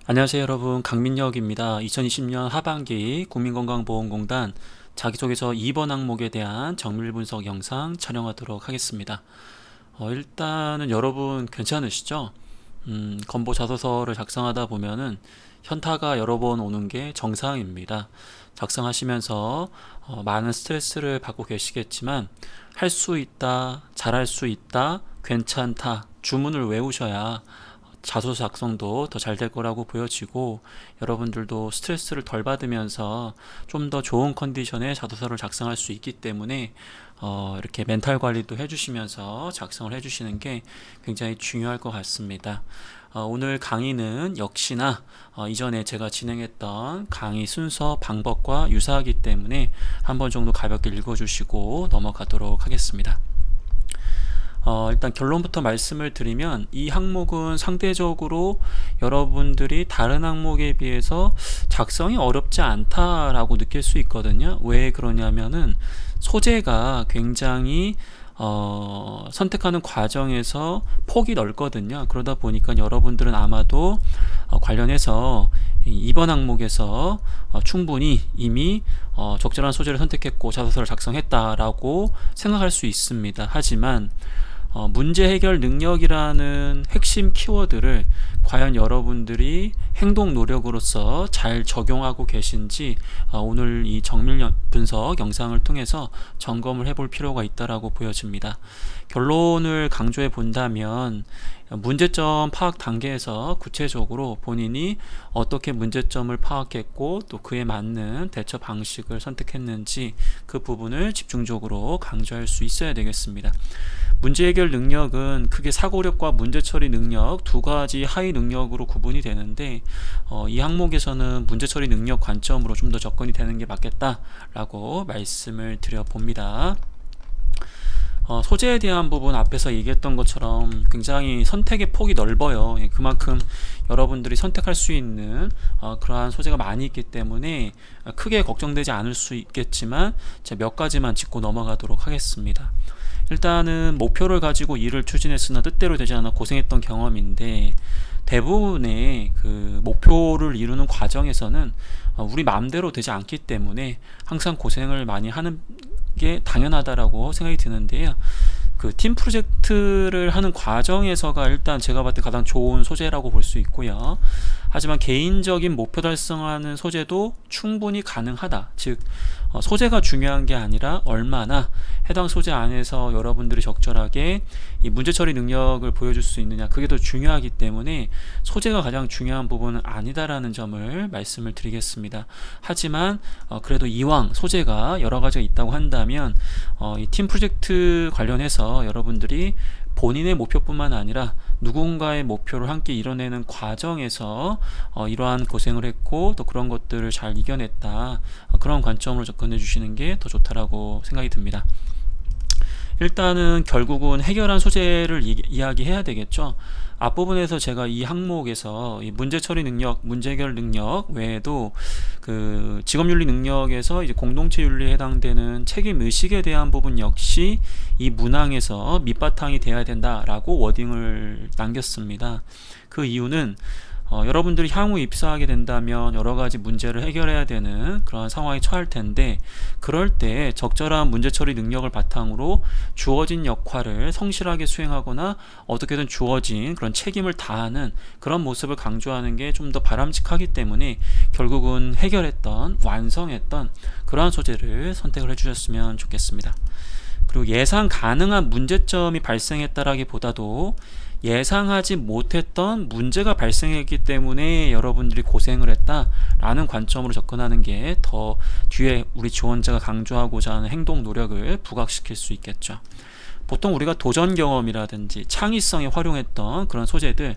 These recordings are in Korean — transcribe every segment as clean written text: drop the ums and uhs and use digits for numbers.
안녕하세요 여러분, 강민혁입니다. 2020년 하반기 국민건강보험공단 자기소개서 2번 항목에 대한 정밀 분석 영상 촬영하도록 하겠습니다. 일단은 여러분 괜찮으시죠? 건보 자소서를 작성하다 보면은 현타가 여러 번 오는 게 정상입니다. 작성하시면서 많은 스트레스를 받고 계시겠지만 할 수 있다, 잘할 수 있다, 괜찮다 주문을 외우셔야 자소서 작성도 더 잘 될 거라고 보여지고, 여러분들도 스트레스를 덜 받으면서 좀 더 좋은 컨디션의 자소서를 작성할 수 있기 때문에 이렇게 멘탈 관리도 해주시면서 작성을 해주시는 게 굉장히 중요할 것 같습니다. 오늘 강의는 역시나 이전에 제가 진행했던 강의 순서 방법과 유사하기 때문에 한 번 정도 가볍게 읽어주시고 넘어가도록 하겠습니다. 일단 결론부터 말씀을 드리면, 이 항목은 상대적으로 여러분들이 다른 항목에 비해서 작성이 어렵지 않다라고 느낄 수 있거든요. 왜 그러냐면은 소재가 굉장히 선택하는 과정에서 폭이 넓거든요. 그러다 보니까 여러분들은 아마도 관련해서 이번 항목에서 충분히 이미 적절한 소재를 선택했고 자소서를 작성했다라고 생각할 수 있습니다. 하지만 문제 해결 능력이라는 핵심 키워드를 과연 여러분들이 행동 노력으로서 잘 적용하고 계신지 오늘 이 정밀 분석 영상을 통해서 점검을 해볼 필요가 있다라고 보여집니다. 결론을 강조해 본다면, 문제점 파악 단계에서 구체적으로 본인이 어떻게 문제점을 파악했고 또 그에 맞는 대처 방식을 선택했는지 그 부분을 집중적으로 강조할 수 있어야 되겠습니다. 문제 해결 능력은 크게 사고력과 문제 처리 능력 두 가지 하위 능력으로 구분이 되는데, 이 항목에서는 문제 처리 능력 관점으로 좀 더 접근이 되는 게 맞겠다라고 말씀을 드려봅니다. 소재에 대한 부분 앞에서 얘기했던 것처럼 굉장히 선택의 폭이 넓어요. 그만큼 여러분들이 선택할 수 있는 그러한 소재가 많이 있기 때문에 크게 걱정되지 않을 수 있겠지만 제가 몇 가지만 짚고 넘어가도록 하겠습니다. 일단은 목표를 가지고 일을 추진했으나 뜻대로 되지 않아 고생했던 경험인데, 대부분의 그 목표를 이루는 과정에서는 우리 마음대로 되지 않기 때문에 항상 고생을 많이 하는 게 당연하다라고 생각이 드는데요. 그 팀 프로젝트를 하는 과정에서가 일단 제가 봤을 때 가장 좋은 소재라고 볼 수 있고요. 하지만 개인적인 목표 달성하는 소재도 충분히 가능하다. 즉 소재가 중요한 게 아니라 얼마나 해당 소재 안에서 여러분들이 적절하게 이 문제 처리 능력을 보여줄 수 있느냐, 그게 더 중요하기 때문에 소재가 가장 중요한 부분은 아니다라는 점을 말씀을 드리겠습니다. 하지만 그래도 이왕 소재가 여러 가지가 있다고 한다면 이 팀 프로젝트 관련해서 여러분들이 본인의 목표뿐만 아니라 누군가의 목표를 함께 이뤄내는 과정에서 이러한 고생을 했고 또 그런 것들을 잘 이겨냈다, 그런 관점으로 접근해 주시는 게 더 좋다라고 생각이 듭니다. 일단은 결국은 해결한 소재를 이야기해야 되겠죠. 앞부분에서 제가 이 항목에서 이 문제 처리 능력, 문제 해결 능력 외에도 그 직업윤리 능력에서 이제 공동체 윤리에 해당되는 책임 의식에 대한 부분 역시 이 문항에서 밑바탕이 돼야 된다라고 워딩을 남겼습니다. 그 이유는 여러분들이 향후 입사하게 된다면 여러 가지 문제를 해결해야 되는 그런 상황에 처할 텐데, 그럴 때 적절한 문제 처리 능력을 바탕으로 주어진 역할을 성실하게 수행하거나 어떻게든 주어진 그런 책임을 다하는 그런 모습을 강조하는 게 좀 더 바람직하기 때문에 결국은 해결했던, 완성했던 그러한 소재를 선택을 해주셨으면 좋겠습니다. 그리고 예상 가능한 문제점이 발생했다라기보다도 예상하지 못했던 문제가 발생했기 때문에 여러분들이 고생을 했다라는 관점으로 접근하는 게 더 뒤에 우리 지원자가 강조하고자 하는 행동 노력을 부각시킬 수 있겠죠. 보통 우리가 도전 경험이라든지 창의성에 활용했던 그런 소재들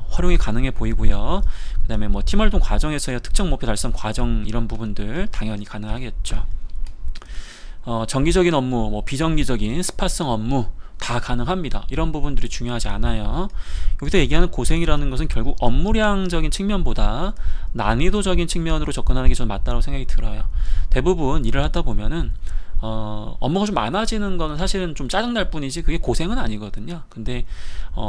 활용이 가능해 보이고요. 그 다음에 뭐 팀활동 과정에서의 특정 목표 달성 과정, 이런 부분들 당연히 가능하겠죠. 정기적인 업무, 뭐 비정기적인 스팟성 업무 다 가능합니다. 이런 부분들이 중요하지 않아요. 여기서 얘기하는 고생이라는 것은 결국 업무량적인 측면보다 난이도적인 측면으로 접근하는 게 좀 맞다고 생각이 들어요. 대부분 일을 하다 보면은 업무가 좀 많아지는 거는 사실은 좀 짜증날 뿐이지 그게 고생은 아니거든요. 근데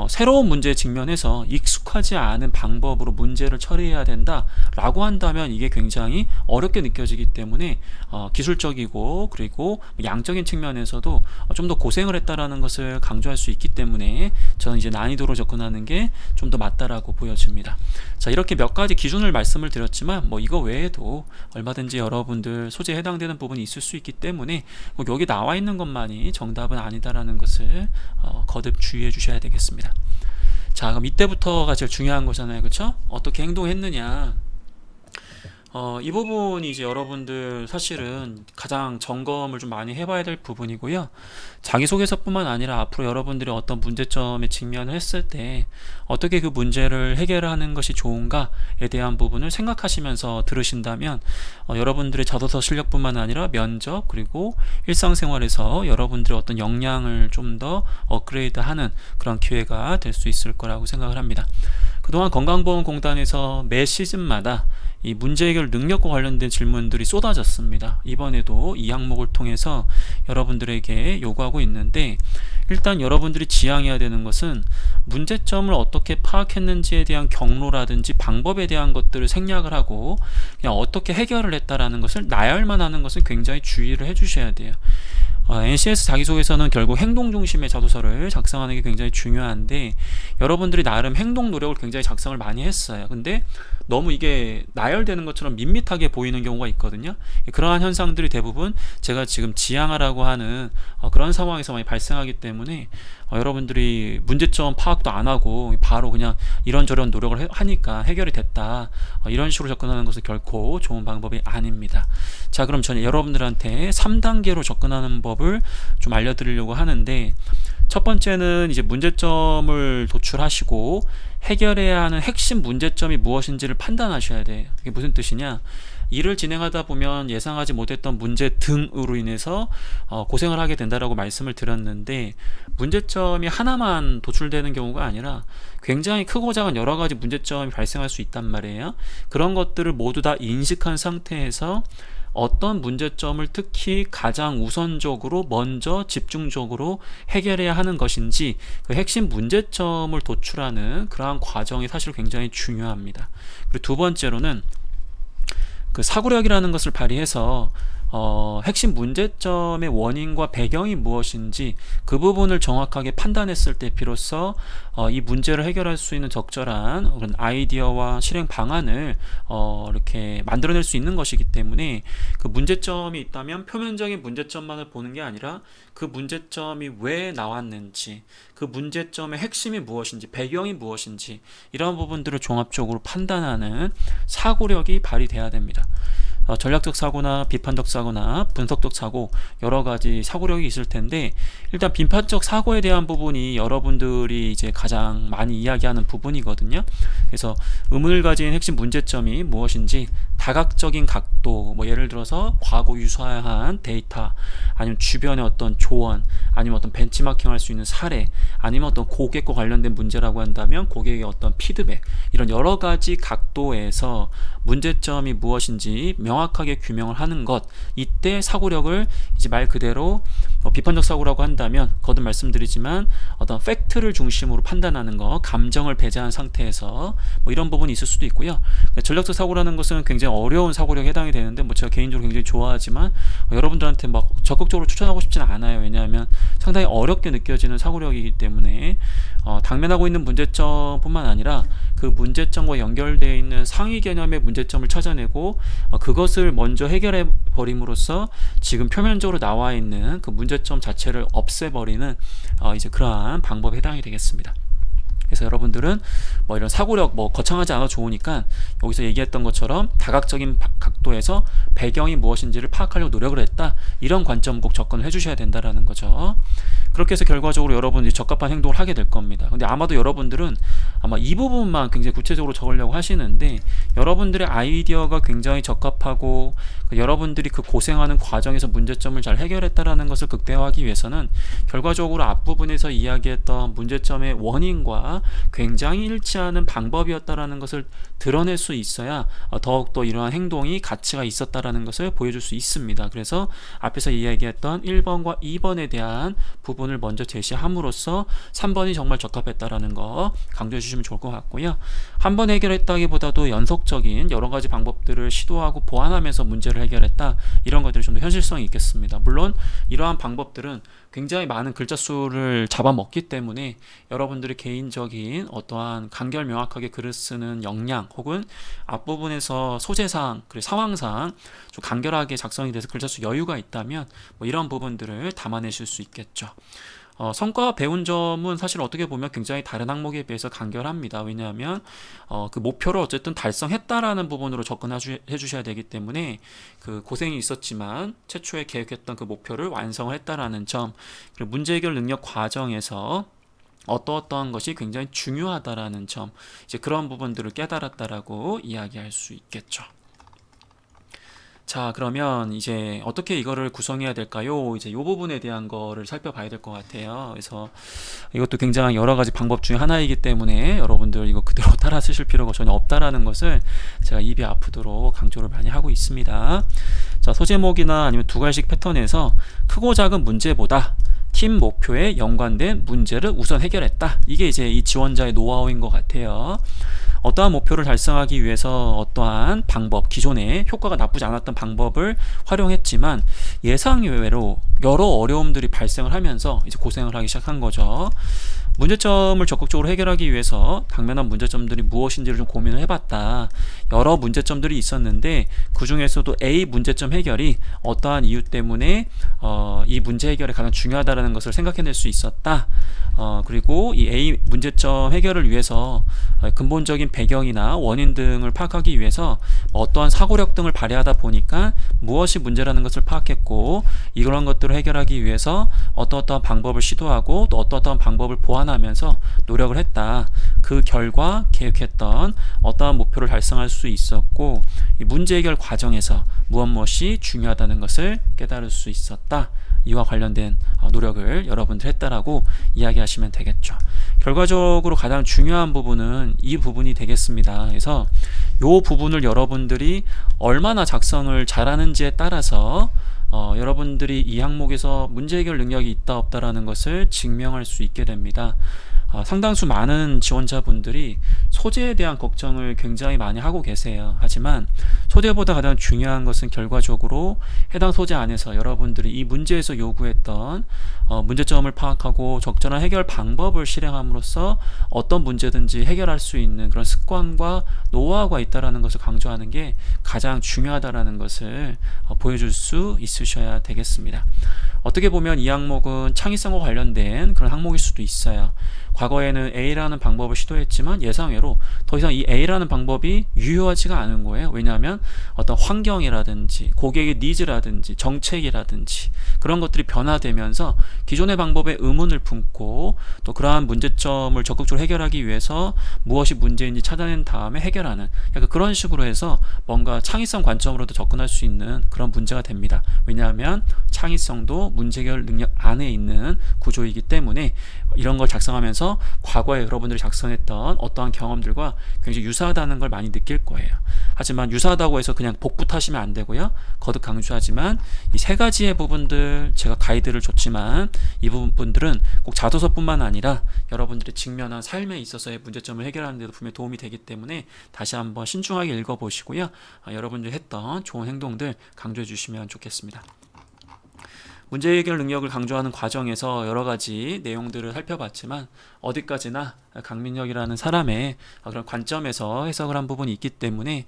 새로운 문제에 직면해서 익숙하지 않은 방법으로 문제를 처리해야 된다 라고 한다면 이게 굉장히 어렵게 느껴지기 때문에 기술적이고 그리고 양적인 측면에서도 좀 더 고생을 했다라는 것을 강조할 수 있기 때문에 저는 이제 난이도로 접근하는 게 좀 더 맞다라고 보여집니다. 자, 이렇게 몇 가지 기준을 말씀을 드렸지만 뭐 이거 외에도 얼마든지 여러분들 소재에 해당되는 부분이 있을 수 있기 때문에 꼭 여기 나와 있는 것만이 정답은 아니다라는 것을 거듭 주의해 주셔야 되겠습니다. 자, 그럼 이때부터가 제일 중요한 거잖아요, 그렇죠? 어떻게 행동했느냐. 이 부분이 이제 여러분들 사실은 가장 점검을 좀 많이 해봐야 될 부분이고요. 자기소개서뿐만 아니라 앞으로 여러분들이 어떤 문제점에 직면을 했을 때 어떻게 그 문제를 해결하는 것이 좋은가에 대한 부분을 생각하시면서 들으신다면 여러분들의 자소서 실력뿐만 아니라 면접 그리고 일상생활에서 여러분들의 어떤 역량을 좀 더 업그레이드하는 그런 기회가 될 수 있을 거라고 생각을 합니다. 그동안 건강보험공단에서 매 시즌마다 이 문제 해결 능력과 관련된 질문들이 쏟아졌습니다. 이번에도 이 항목을 통해서 여러분들에게 요구하고 있는데, 일단 여러분들이 지향해야 되는 것은 문제점을 어떻게 파악했는지에 대한 경로라든지 방법에 대한 것들을 생략을 하고 그냥 어떻게 해결을 했다라는 것을 나열만 하는 것을 굉장히 주의를 해주셔야 돼요. NCS 자기소개서는 결국 행동 중심의 자소서를 작성하는 게 굉장히 중요한데, 여러분들이 나름 행동 노력을 굉장히 작성을 많이 했어요. 근데 너무 이게 나열되는 것처럼 밋밋하게 보이는 경우가 있거든요. 그러한 현상들이 대부분 제가 지금 지향하라고 하는 그런 상황에서 많이 발생하기 때문에 여러분들이 문제점 파악도 안 하고 바로 그냥 이런저런 노력을 하니까 해결이 됐다, 이런 식으로 접근하는 것은 결코 좋은 방법이 아닙니다. 자, 그럼 저는 여러분들한테 3단계로 접근하는 법을 좀 알려드리려고 하는데, 첫 번째는 이제 문제점을 도출하시고 해결해야 하는 핵심 문제점이 무엇인지를 판단하셔야 돼요. 이게 무슨 뜻이냐? 일을 진행하다 보면 예상하지 못했던 문제 등으로 인해서 고생을 하게 된다라고 말씀을 드렸는데, 문제점이 하나만 도출되는 경우가 아니라 굉장히 크고 작은 여러 가지 문제점이 발생할 수 있단 말이에요. 그런 것들을 모두 다 인식한 상태에서 어떤 문제점을 특히 가장 우선적으로 먼저 집중적으로 해결해야 하는 것인지, 그 핵심 문제점을 도출하는 그러한 과정이 사실 굉장히 중요합니다. 그리고 두 번째로는 그 사고력이라는 것을 발휘해서 핵심 문제점의 원인과 배경이 무엇인지 그 부분을 정확하게 판단했을 때 비로소 이 문제를 해결할 수 있는 적절한 그런 아이디어와 실행 방안을 이렇게 만들어낼 수 있는 것이기 때문에, 그 문제점이 있다면 표면적인 문제점만을 보는 게 아니라 그 문제점이 왜 나왔는지, 그 문제점의 핵심이 무엇인지, 배경이 무엇인지, 이런 부분들을 종합적으로 판단하는 사고력이 발휘돼야 됩니다. 전략적 사고나 비판적 사고나 분석적 사고, 여러 가지 사고력이 있을 텐데, 일단 비판적 사고에 대한 부분이 여러분들이 이제 가장 많이 이야기하는 부분이거든요. 그래서 의문을 가진 핵심 문제점이 무엇인지 다각적인 각도, 뭐 예를 들어서 과거 유사한 데이터, 아니면 주변의 어떤 조언, 아니면 어떤 벤치마킹 할 수 있는 사례, 아니면 어떤 고객과 관련된 문제라고 한다면 고객의 어떤 피드백, 이런 여러 가지 각도에서 문제점이 무엇인지 명확하게 규명을 하는 것, 이때 사고력을 이제 말 그대로 비판적 사고라고 한다면 거듭 말씀드리지만 어떤 팩트를 중심으로 판단하는 것, 감정을 배제한 상태에서 뭐 이런 부분이 있을 수도 있고요. 전략적 사고라는 것은 굉장히 어려운 사고력에 해당이 되는데, 뭐 제가 개인적으로 굉장히 좋아하지만 여러분들한테 막 적극적으로 추천하고 싶지는 않아요. 왜냐하면 상당히 어렵게 느껴지는 사고력이기 때문에 당면하고 있는 문제점뿐만 아니라 그 문제점과 연결되어 있는 상위 개념의 문제점을 찾아내고 그것을 먼저 해결해 버림으로써 지금 표면적으로 나와 있는 그 문제점 자체를 없애버리는 이제 그러한 방법에 해당이 되겠습니다. 그래서 여러분들은 뭐 이런 사고력 뭐 거창하지 않아 좋으니까 여기서 얘기했던 것처럼 다각적인 각도에서 배경이 무엇인지를 파악하려고 노력을 했다, 이런 관점 꼭 접근을 해주셔야 된다라는 거죠. 그렇게 해서 결과적으로 여러분들이 적합한 행동을 하게 될 겁니다. 근데 아마도 여러분들은 아마 이 부분만 굉장히 구체적으로 적으려고 하시는데, 여러분들의 아이디어가 굉장히 적합하고 여러분들이 그 고생하는 과정에서 문제점을 잘 해결했다라는 것을 극대화하기 위해서는 결과적으로 앞부분에서 이야기했던 문제점의 원인과 굉장히 원치 않은 방법이었다라는 것을 드러낼 수 있어야 더욱더 이러한 행동이 가치가 있었다라는 것을 보여줄 수 있습니다. 그래서 앞에서 이야기했던 1번과 2번에 대한 부분을 먼저 제시함으로써 3번이 정말 적합했다라는 거 강조해 주시면 좋을 것 같고요. 한 번 해결했다기보다도 연속적인 여러 가지 방법들을 시도하고 보완하면서 문제를 해결했다, 이런 것들이 좀 더 현실성이 있겠습니다. 물론 이러한 방법들은 굉장히 많은 글자 수를 잡아먹기 때문에 여러분들의 개인적인 어떠한 간결 명확하게 글을 쓰는 역량, 혹은 앞부분에서 소재상 그리고 상황상 좀 간결하게 작성이 돼서 글자 수 여유가 있다면 뭐 이런 부분들을 담아내실 수 있겠죠. 성과 배운 점은 사실 어떻게 보면 굉장히 다른 항목에 비해서 간결합니다. 왜냐하면 그 목표를 어쨌든 달성했다라는 부분으로 접근해 주셔야 되기 때문에 그 고생이 있었지만 최초에 계획했던 그 목표를 완성을 했다라는 점, 그리고 문제 해결 능력 과정에서 어떠한 것이 굉장히 중요하다라는 점, 이제 그런 부분들을 깨달았다라고 이야기할 수 있겠죠. 자, 그러면 이제 어떻게 이거를 구성해야 될까요? 이제 이 부분에 대한 거를 살펴봐야 될 것 같아요. 그래서 이것도 굉장히 여러 가지 방법 중에 하나이기 때문에 여러분들 이거 그대로 따라 쓰실 필요가 전혀 없다라는 것을 제가 입이 아프도록 강조를 많이 하고 있습니다. 자, 소제목이나 아니면 두 가지씩 패턴에서 크고 작은 문제보다 팀 목표에 연관된 문제를 우선 해결했다. 이게 이제 이 지원자의 노하우인 것 같아요. 어떠한 목표를 달성하기 위해서 어떠한 방법, 기존에 효과가 나쁘지 않았던 방법을 활용했지만 예상 외로 여러 어려움들이 발생을 하면서 이제 고생을 하기 시작한 거죠. 문제점을 적극적으로 해결하기 위해서 당면한 문제점들이 무엇인지를 좀 고민을 해봤다. 여러 문제점들이 있었는데 그 중에서도 A 문제점 해결이 어떠한 이유 때문에 이 문제 해결에 가장 중요하다는 것을 생각해낼 수 있었다. 그리고 이 A 문제점 해결을 위해서 근본적인 배경이나 원인 등을 파악하기 위해서 어떠한 사고력 등을 발휘하다 보니까 무엇이 문제라는 것을 파악했고, 이런 것들을 해결하기 위해서 어떠한 방법을 시도하고 또 어떠한 방법을 보완하면서 노력을 했다. 그 결과 계획했던 어떠한 목표를 달성할 수 있었고, 이 문제 해결 과정에서 무엇이 중요하다는 것을 깨달을 수 있었다. 이와 관련된 노력을 여러분들 했다라고 이야기하시면 되겠죠. 결과적으로 가장 중요한 부분은 이 부분이 되겠습니다. 그래서 이 부분을 여러분들이 얼마나 작성을 잘하는지에 따라서 여러분들이 이 항목에서 문제 해결 능력이 있다 없다라는 것을 증명할 수 있게 됩니다. 상당수 많은 지원자분들이 소재에 대한 걱정을 굉장히 많이 하고 계세요. 하지만 소재보다 가장 중요한 것은 결과적으로 해당 소재 안에서 여러분들이 이 문제에서 요구했던 문제점을 파악하고 적절한 해결 방법을 실행함으로써 어떤 문제든지 해결할 수 있는 그런 습관과 노하우가 있다는 것을 강조하는 게 가장 중요하다는 것을 보여줄 수 있으셔야 되겠습니다. 어떻게 보면 이 항목은 창의성과 관련된 그런 항목일 수도 있어요. 과거에는 A라는 방법을 시도했지만 예상외로 더 이상 이 A라는 방법이 유효하지가 않은 거예요. 왜냐하면 어떤 환경이라든지 고객의 니즈라든지 정책이라든지 그런 것들이 변화되면서 기존의 방법에 의문을 품고 또 그러한 문제점을 적극적으로 해결하기 위해서 무엇이 문제인지 찾아낸 다음에 해결하는, 약간 그런 식으로 해서 뭔가 창의성 관점으로도 접근할 수 있는 그런 문제가 됩니다. 왜냐하면 창의성도 문제 해결 능력 안에 있는 구조이기 때문에 이런 걸 작성하면서 과거에 여러분들이 작성했던 어떠한 경험들과 굉장히 유사하다는 걸 많이 느낄 거예요. 하지만 유사하다고 해서 그냥 복붙하시면 안 되고요. 거듭 강조하지만 이 세 가지의 부분들 제가 가이드를 줬지만 이 부분들은 꼭 자소서뿐만 아니라 여러분들이 직면한 삶에 있어서의 문제점을 해결하는 데도 분명히 도움이 되기 때문에 다시 한번 신중하게 읽어보시고요. 여러분들이 했던 좋은 행동들 강조해 주시면 좋겠습니다. 문제 해결 능력을 강조하는 과정에서 여러 가지 내용들을 살펴봤지만 어디까지나 강민혁이라는 사람의 그런 관점에서 해석을 한 부분이 있기 때문에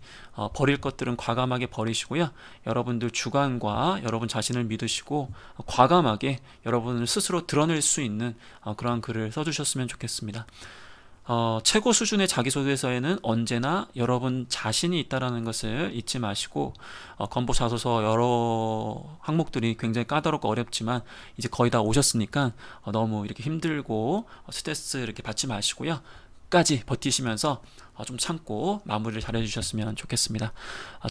버릴 것들은 과감하게 버리시고요. 여러분들 주관과 여러분 자신을 믿으시고 과감하게 여러분을 스스로 드러낼 수 있는 그런 글을 써주셨으면 좋겠습니다. 최고 수준의 자기소개서에는 언제나 여러분 자신이 있다는 것을 잊지 마시고 건보 자소서 여러 항목들이 굉장히 까다롭고 어렵지만 이제 거의 다 오셨으니까 너무 이렇게 힘들고 스트레스 이렇게 받지 마시고요. 끝까지 버티시면서 좀 참고 마무리를 잘 해주셨으면 좋겠습니다.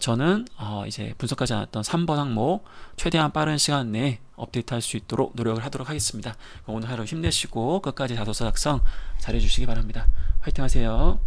저는 이제 분석하지 않았던 3번 항목 최대한 빠른 시간 내에 업데이트할 수 있도록 노력을 하도록 하겠습니다. 오늘 하루 힘내시고 끝까지 자소서 작성 잘 해주시기 바랍니다. 화이팅 하세요.